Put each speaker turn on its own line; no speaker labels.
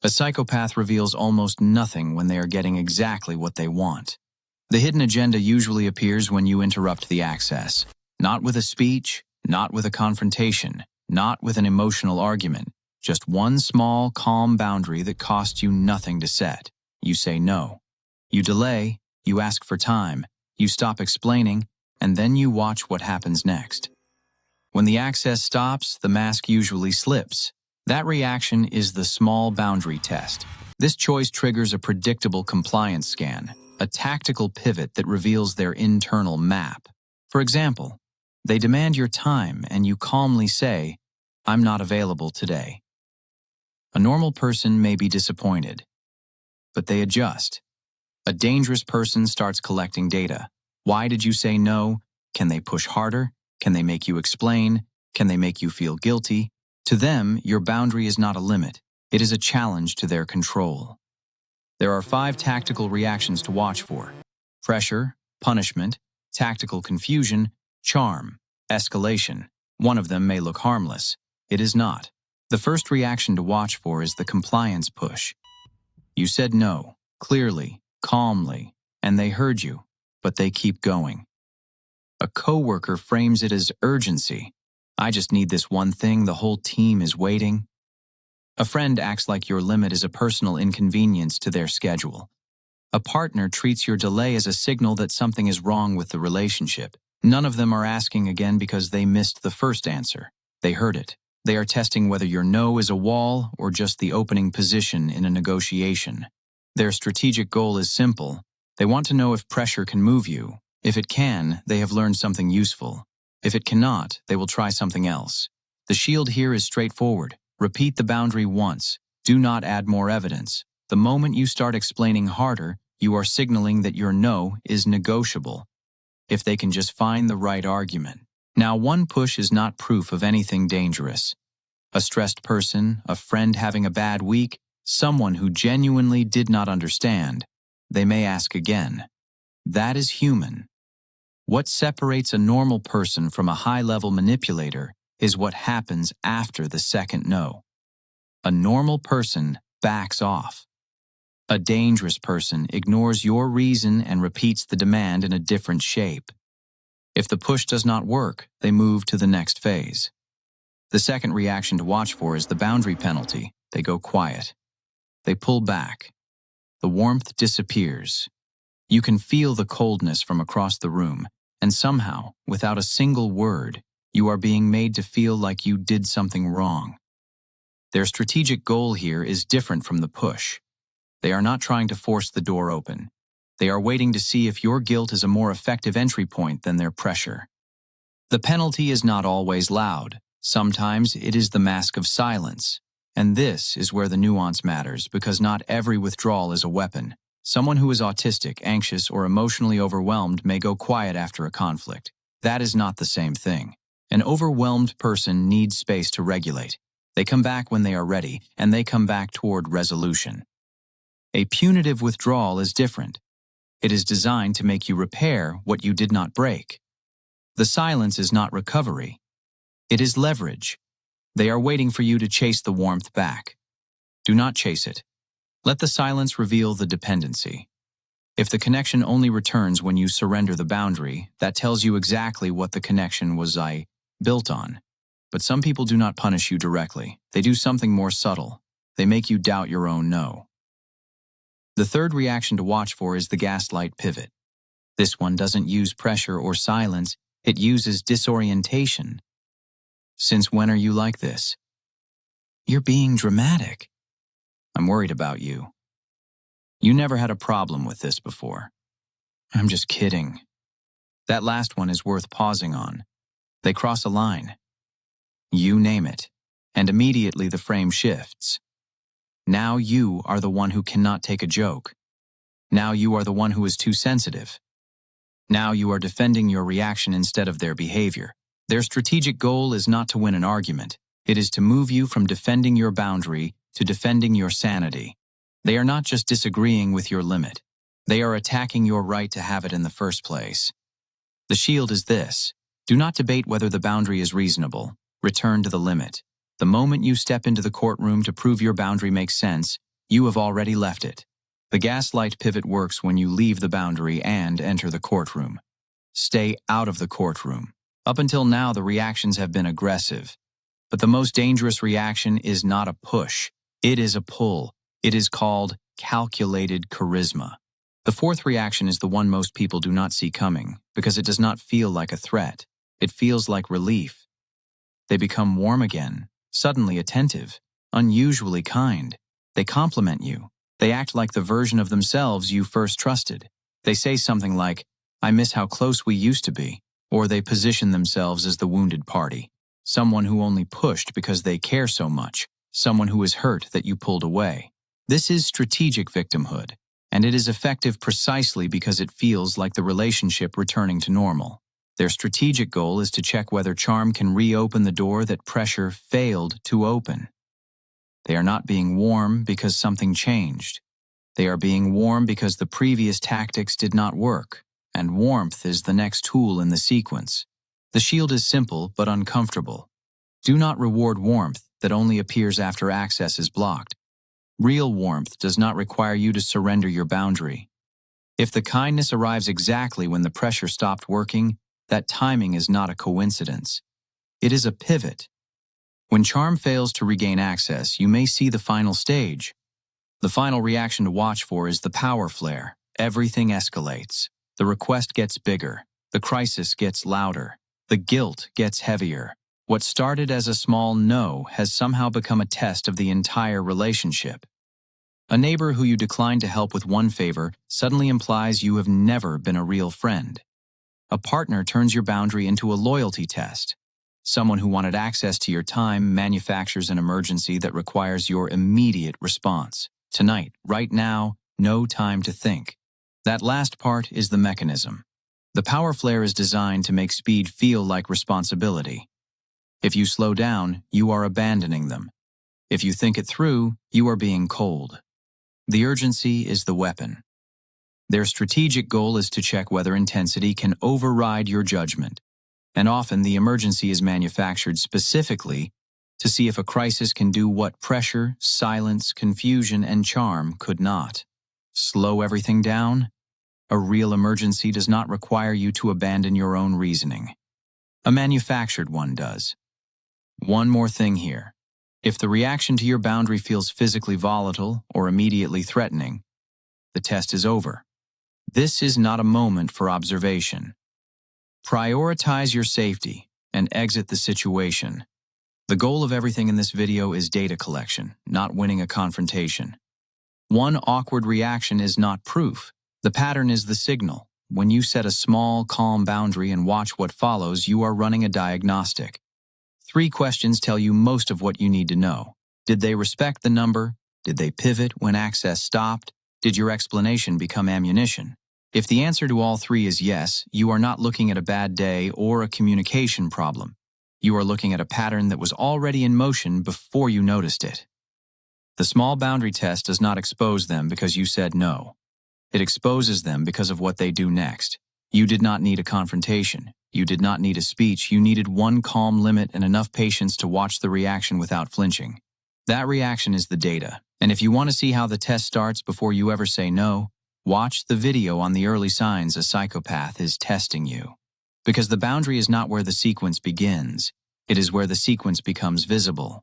A psychopath reveals almost nothing when they are getting exactly what they want. The hidden agenda usually appears when you interrupt the access. Not with a speech, not with a confrontation, not with an emotional argument. Just one small, calm boundary that costs you nothing to set. You say no. You delay, you ask for time, you stop explaining, and then you watch what happens next. When the access stops, the mask usually slips. That reaction is the small boundary test. This choice triggers a predictable compliance scan, a tactical pivot that reveals their internal map. For example, they demand your time and you calmly say, "I'm not available today." A normal person may be disappointed, but they adjust. A dangerous person starts collecting data. Why did you say no? Can they push harder? Can they make you explain? Can they make you feel guilty? To them, your boundary is not a limit. It is a challenge to their control. There are 5 tactical reactions to watch for: pressure, punishment, tactical confusion, charm, escalation. One of them may look harmless. It is not. The first reaction to watch for is the compliance push. You said no, clearly, calmly, and they heard you, but they keep going. A coworker frames it as urgency. "I just need this one thing, the whole team is waiting." A friend acts like your limit is a personal inconvenience to their schedule. A partner treats your delay as a signal that something is wrong with the relationship. None of them are asking again because they missed the first answer. They heard it. They are testing whether your no is a wall or just the opening position in a negotiation. Their strategic goal is simple. They want to know if pressure can move you. If it can, they have learned something useful. If it cannot, they will try something else. The shield here is straightforward. Repeat the boundary once. Do not add more evidence. The moment you start explaining harder, you are signaling that your no is negotiable. If they can just find the right argument. Now, one push is not proof of anything dangerous. A stressed person, a friend having a bad week, someone who genuinely did not understand, they may ask again. That is human. What separates a normal person from a high-level manipulator is what happens after the second no. A normal person backs off. A dangerous person ignores your reason and repeats the demand in a different shape. If the push does not work, they move to the next phase. The second reaction to watch for is the boundary penalty. They go quiet. They pull back. The warmth disappears. You can feel the coldness from across the room, and somehow, without a single word, you are being made to feel like you did something wrong. Their strategic goal here is different from the push. They are not trying to force the door open. They are waiting to see if your guilt is a more effective entry point than their pressure. The penalty is not always loud. Sometimes it is the mask of silence. And this is where the nuance matters, because not every withdrawal is a weapon. Someone who is autistic, anxious, or emotionally overwhelmed may go quiet after a conflict. That is not the same thing. An overwhelmed person needs space to regulate. They come back when they are ready, and they come back toward resolution. A punitive withdrawal is different. It is designed to make you repair what you did not break. The silence is not recovery. It is leverage. They are waiting for you to chase the warmth back. Do not chase it. Let the silence reveal the dependency. If the connection only returns when you surrender the boundary, that tells you exactly what the connection was built on. But some people do not punish you directly. They do something more subtle. They make you doubt your own no. The third reaction to watch for is the gaslight pivot. This one doesn't use pressure or silence, it uses disorientation. Since when are you like this? You're being dramatic. I'm worried about you. You never had a problem with this before. I'm just kidding. That last one is worth pausing on. They cross a line. You name it, and immediately the frame shifts. Now you are the one who cannot take a joke. Now you are the one who is too sensitive. Now you are defending your reaction instead of their behavior. Their strategic goal is not to win an argument. It is to move you from defending your boundary to defending your sanity. They are not just disagreeing with your limit. They are attacking your right to have it in the first place. The shield is this. Do not debate whether the boundary is reasonable. Return to the limit. The moment you step into the courtroom to prove your boundary makes sense, you have already left it. The gaslight pivot works when you leave the boundary and enter the courtroom. Stay out of the courtroom. Up until now, the reactions have been aggressive. But the most dangerous reaction is not a push. It is a pull. It is called calculated charisma. The fourth reaction is the one most people do not see coming because it does not feel like a threat. It feels like relief. They become warm again, suddenly attentive, unusually kind. They compliment you. They act like the version of themselves you first trusted. They say something like, "I miss how close we used to be," or they position themselves as the wounded party, someone who only pushed because they care so much, someone who is hurt that you pulled away. This is strategic victimhood, and it is effective precisely because it feels like the relationship returning to normal. Their strategic goal is to check whether charm can reopen the door that pressure failed to open. They are not being warm because something changed. They are being warm because the previous tactics did not work, and warmth is the next tool in the sequence. The shield is simple but uncomfortable. Do not reward warmth that only appears after access is blocked. Real warmth does not require you to surrender your boundary. If the kindness arrives exactly when the pressure stopped working, that timing is not a coincidence. It is a pivot. When charm fails to regain access, you may see the final stage. The final reaction to watch for is the power flare. Everything escalates. The request gets bigger. The crisis gets louder. The guilt gets heavier. What started as a small no has somehow become a test of the entire relationship. A neighbor who you decline to help with one favor suddenly implies you have never been a real friend. A partner turns your boundary into a loyalty test. Someone who wanted access to your time manufactures an emergency that requires your immediate response. Tonight, right now, no time to think. That last part is the mechanism. The power flare is designed to make speed feel like responsibility. If you slow down, you are abandoning them. If you think it through, you are being cold. The urgency is the weapon. Their strategic goal is to check whether intensity can override your judgment. And often the emergency is manufactured specifically to see if a crisis can do what pressure, silence, confusion, and charm could not. Slow everything down? A real emergency does not require you to abandon your own reasoning. A manufactured one does. One more thing here. If the reaction to your boundary feels physically volatile or immediately threatening, the test is over. This is not a moment for observation. Prioritize your safety and exit the situation. The goal of everything in this video is data collection, not winning a confrontation. One awkward reaction is not proof. The pattern is the signal. When you set a small, calm boundary and watch what follows, you are running a diagnostic. 3 questions tell you most of what you need to know. Did they respect the number? Did they pivot when access stopped? Did your explanation become ammunition? If the answer to all 3 is yes, you are not looking at a bad day or a communication problem. You are looking at a pattern that was already in motion before you noticed it. The small boundary test does not expose them because you said no. It exposes them because of what they do next. You did not need a confrontation. You did not need a speech. You needed one calm limit and enough patience to watch the reaction without flinching. That reaction is the data. And if you want to see how the test starts before you ever say no, watch the video on the early signs a psychopath is testing you. Because the boundary is not where the sequence begins. It is where the sequence becomes visible.